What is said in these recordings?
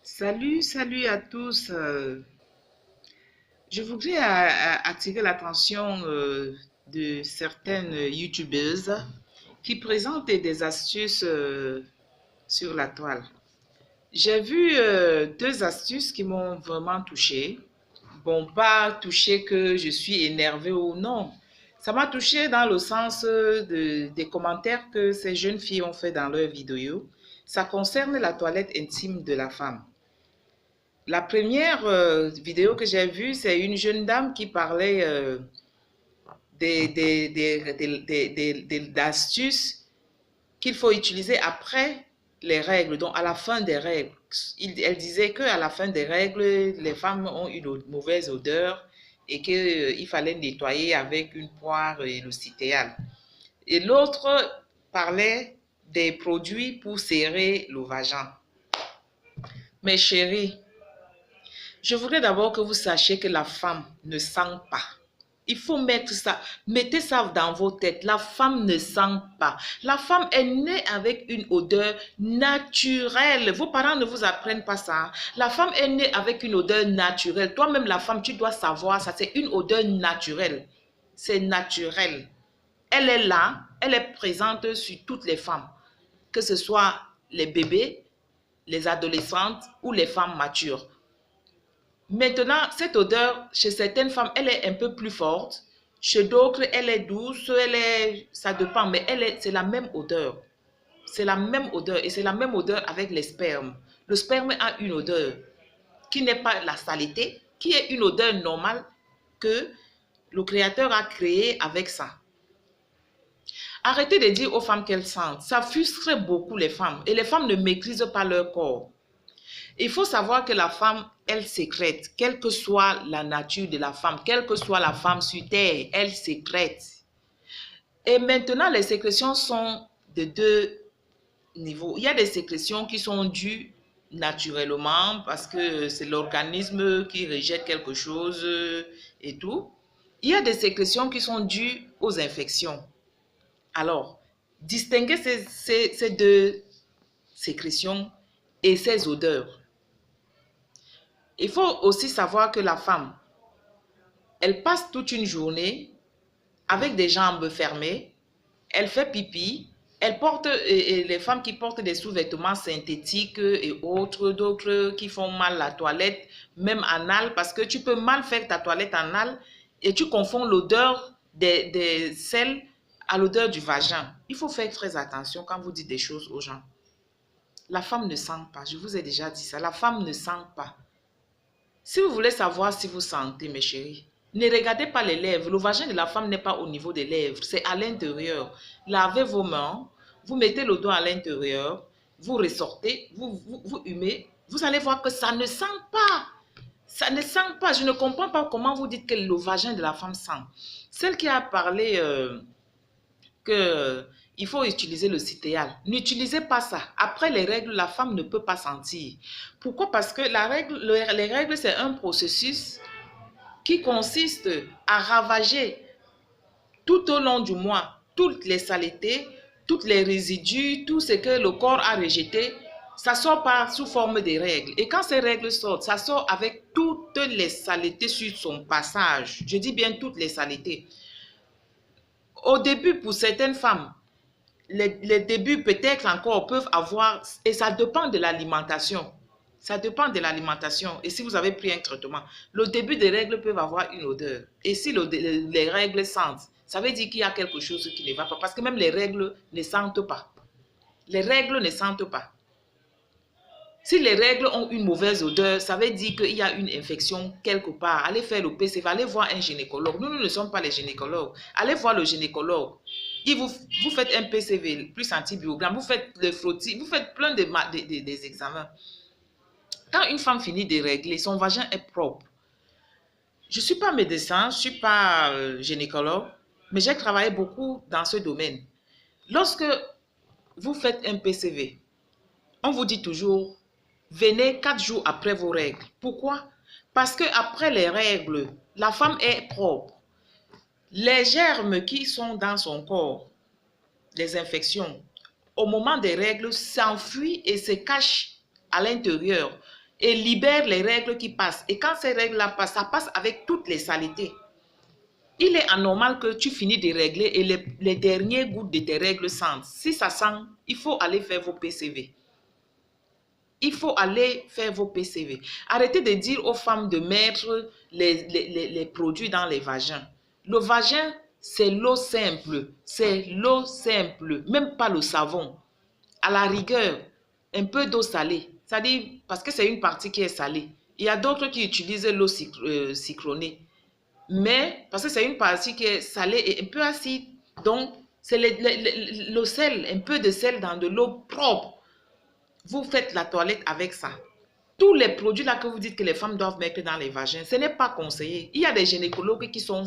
Salut à tous. Je voudrais attirer l'attention de certaines youtubeuses qui présentent des astuces sur la toile. J'ai vu deux astuces qui m'ont vraiment touchée. Bon, pas touchée que je suis énervée ou non. Ça m'a touchée dans le sens des commentaires que ces jeunes filles ont fait dans leurs vidéos. Ça concerne la toilette intime de la femme. La première vidéo que j'ai vue, c'est une jeune dame qui parlait d'astuces qu'il faut utiliser après les règles, donc à la fin des règles. Elle disait qu'à la fin des règles, les femmes ont une mauvaise odeur et qu'il fallait nettoyer avec une poire et le citéal. Et l'autre parlait des produits pour serrer le vagin. Mes chéris, je voudrais d'abord que vous sachiez que la femme ne sent pas. Il faut mettre ça, mettez ça dans vos têtes. La femme ne sent pas. La femme est née avec une odeur naturelle. Vos parents ne vous apprennent pas ça. La femme est née avec une odeur naturelle. Toi-même, la femme, tu dois savoir ça. C'est une odeur naturelle. C'est naturel. Elle est là, elle est présente sur toutes les femmes. Que ce soit les bébés, les adolescentes ou les femmes matures. Maintenant, cette odeur, chez certaines femmes, elle est un peu plus forte. Chez d'autres, elle est douce, ça dépend, mais c'est la même odeur. C'est la même odeur et c'est la même odeur avec les spermes. Le sperme a une odeur qui n'est pas la saleté, qui est une odeur normale que le Créateur a créée avec ça. Arrêtez de dire aux femmes qu'elles sentent. Ça frustre beaucoup les femmes et les femmes ne maîtrisent pas leur corps. Il faut savoir que la femme, elle sécrète, quelle que soit la nature de la femme, quelle que soit la femme sur terre, elle sécrète. Et maintenant, les sécrétions sont de deux niveaux. Il y a des sécrétions qui sont dues naturellement parce que c'est l'organisme qui rejette quelque chose et tout. Il y a des sécrétions qui sont dues aux infections. Alors, distinguer ces deux sécrétions et ces odeurs. Il faut aussi savoir que la femme, elle passe toute une journée avec des jambes fermées, elle fait pipi, elle porte, et les femmes qui portent des sous-vêtements synthétiques et autres, d'autres qui font mal la toilette, même anal, parce que tu peux mal faire ta toilette anal et tu confonds l'odeur des selles à l'odeur du vagin. Il faut faire très attention quand vous dites des choses aux gens. La femme ne sent pas, je vous ai déjà dit ça, la femme ne sent pas. Si vous voulez savoir si vous sentez, mes chéris, ne regardez pas les lèvres. Le vagin de la femme n'est pas au niveau des lèvres, c'est à l'intérieur. Lavez vos mains, vous mettez le doigt à l'intérieur, vous ressortez, vous humez, vous allez voir que ça ne sent pas. Ça ne sent pas. Je ne comprends pas comment vous dites que le vagin de la femme sent. Celle qui a parlé il faut utiliser le citéal. N'utilisez pas ça. Après les règles, la femme ne peut pas sentir. Pourquoi? Parce que les règles, c'est un processus qui consiste à ravager tout au long du mois toutes les saletés, toutes les résidus, tout ce que le corps a rejeté. Ça sort pas sous forme de règles. Et quand ces règles sortent, ça sort avec toutes les saletés sur son passage. Je dis bien toutes les saletés. Au début, pour certaines femmes, les débuts peut-être encore peuvent avoir, et ça dépend de l'alimentation. Ça dépend de l'alimentation. Et si vous avez pris un traitement, le début des règles peuvent avoir une odeur. Et si les règles sentent, ça veut dire qu'il y a quelque chose qui ne va pas. Parce que même les règles ne sentent pas. Les règles ne sentent pas. Si les règles ont une mauvaise odeur, ça veut dire qu'il y a une infection quelque part. Allez faire le PCV, allez voir un gynécologue. Nous ne sommes pas les gynécologues. Allez voir le gynécologue. Vous faites un PCV plus antibiogramme, vous faites le frottis, vous faites plein des examens. Quand une femme finit de régler, son vagin est propre. Je ne suis pas médecin, je ne suis pas gynécologue, mais j'ai travaillé beaucoup dans ce domaine. Lorsque vous faites un PCV, on vous dit toujours, venez 4 jours après vos règles. Pourquoi? Parce qu'après les règles, la femme est propre. Les germes qui sont dans son corps, les infections, au moment des règles, s'enfuient et se cachent à l'intérieur. et libère les règles qui passent. Et quand ces règles-là passent, ça passe avec toutes les saletés. Il est anormal que tu finis de régler et les dernières gouttes de tes règles sentent. Si ça sent, il faut aller faire vos PCV. Il faut aller faire vos PCV. Arrêtez de dire aux femmes de mettre les produits dans les vagins. Le vagin, c'est l'eau simple. C'est l'eau simple, même pas le savon. À la rigueur, un peu d'eau salée. C'est-à-dire, parce que c'est une partie qui est salée. Il y a d'autres qui utilisent l'eau citronnée. Mais, parce que c'est une partie qui est salée et un peu acide. Donc, c'est le sel, un peu de sel dans de l'eau propre. Vous faites la toilette avec ça. Tous les produits là que vous dites que les femmes doivent mettre dans les vagins, ce n'est pas conseillé. Il y a des gynécologues qui sont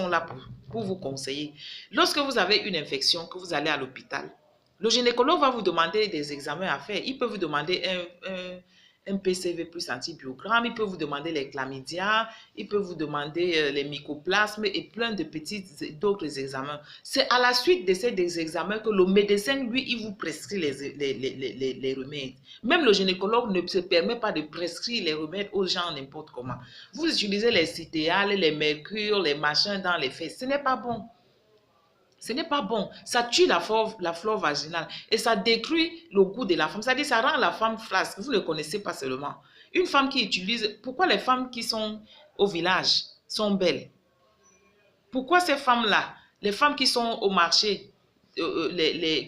là pour vous conseiller. Lorsque vous avez une infection, que vous allez à l'hôpital, le gynécologue va vous demander des examens à faire. Il peut vous demander un PCV plus antibiogramme, il peut vous demander les chlamydia, il peut vous demander les mycoplasmes et plein de petits d'autres examens. C'est à la suite de ces examens que le médecin, lui, il vous prescrit les remèdes. Même le gynécologue ne se permet pas de prescrire les remèdes aux gens n'importe comment. Vous utilisez les citéales, les mercures, les machins dans les fesses. Ce n'est pas bon. Ce n'est pas bon. Ça tue la flore vaginale et ça détruit le goût de la femme. C'est-à-dire ça rend la femme flasque. Vous ne le connaissez pas seulement. Une femme qui utilise... Pourquoi les femmes qui sont au village sont belles? Pourquoi ces femmes-là, les femmes qui sont au marché,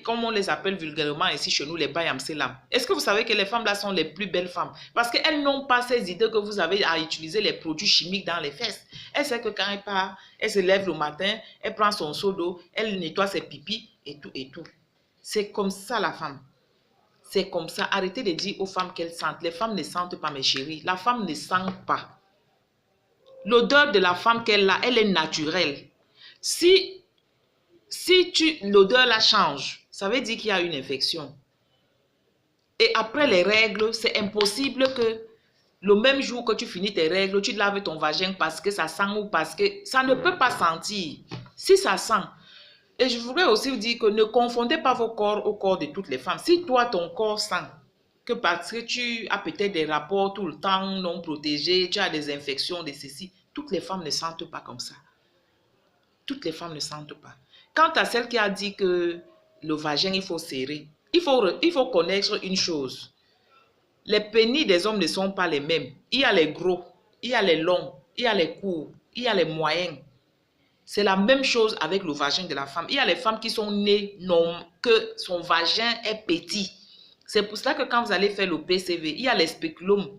comme on les appelle vulgairement ici chez nous, les bayamselam, est-ce que vous savez que les femmes-là sont les plus belles femmes? Parce qu'elles n'ont pas ces idées que vous avez à utiliser les produits chimiques dans les fesses. Elle sait que quand elle part, elle se lève le matin, elle prend son seau d'eau, elle nettoie ses pipis et tout et tout. C'est comme ça la femme. C'est comme ça. Arrêtez de dire aux femmes qu'elles sentent. Les femmes ne sentent pas, mes chéris. La femme ne sent pas. L'odeur de la femme qu'elle a, elle est naturelle. Si l'odeur la change, ça veut dire qu'il y a une infection. Et après les règles, c'est impossible que le même jour que tu finis tes règles, tu laves ton vagin parce que ça sent ou parce que ça ne peut pas sentir. Si ça sent. Et je voudrais aussi vous dire que ne confondez pas vos corps au corps de toutes les femmes. Si toi, ton corps sent que parce que tu as peut-être des rapports tout le temps non protégés, tu as des infections, des ceci, toutes les femmes ne sentent pas comme ça. Toutes les femmes ne sentent pas. Quant à celle qui a dit que le vagin, il faut serrer, il faut connaître une chose. Les pénis des hommes ne sont pas les mêmes. Il y a les gros, il y a les longs, il y a les courts, il y a les moyens. C'est la même chose avec le vagin de la femme. Il y a les femmes qui sont nées, non, que son vagin est petit. C'est pour cela que quand vous allez faire le PCV, il y a les spéculums